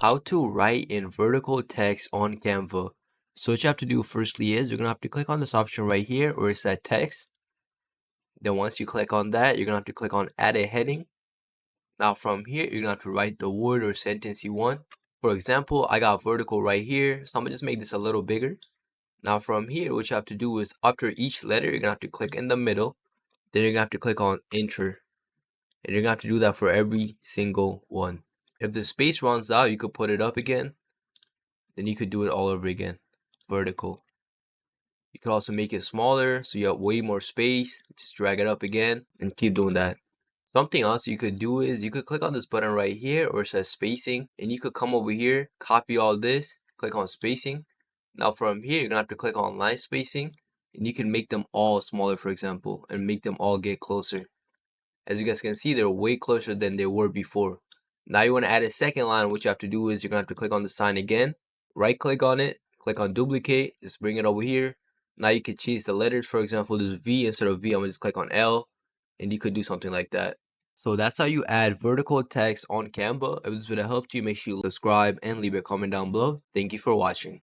How to write in vertical text on Canva. So what you have to do firstly is you're gonna have to click on this option right here where it says text. Then once you click on that, you're gonna have to click on add a heading. Now from here, you're gonna have to write the word or sentence you want. For example, I got vertical right here, so I'm gonna just make this a little bigger. Now from here, what you have to do is after each letter, you're gonna have to click in the middle. Then you're gonna have to click on enter. And you're gonna have to do that for every single one. If the space runs out, you could put it up again. Then you could do it all over again. Vertical. You could also make it smaller so you have way more space. Just drag it up again and keep doing that. Something else you could do is you could click on this button right here where it says spacing, and you could come over here, copy all this, click on spacing. Now from here, you're gonna have to click on line spacing, and you can make them all smaller, for example, and make them all get closer. As you guys can see, they're way closer than they were before. Now you want to add a second line. What you have to do is you're gonna have to click on the sign again, right click on it, click on duplicate, just bring it over here. Now you could change the letters. For example, this V, instead of V, I'm gonna just click on L, and you could do something like that. So that's how you add vertical text on Canva. If this video helped you, make sure you subscribe and leave a comment down below. Thank you for watching.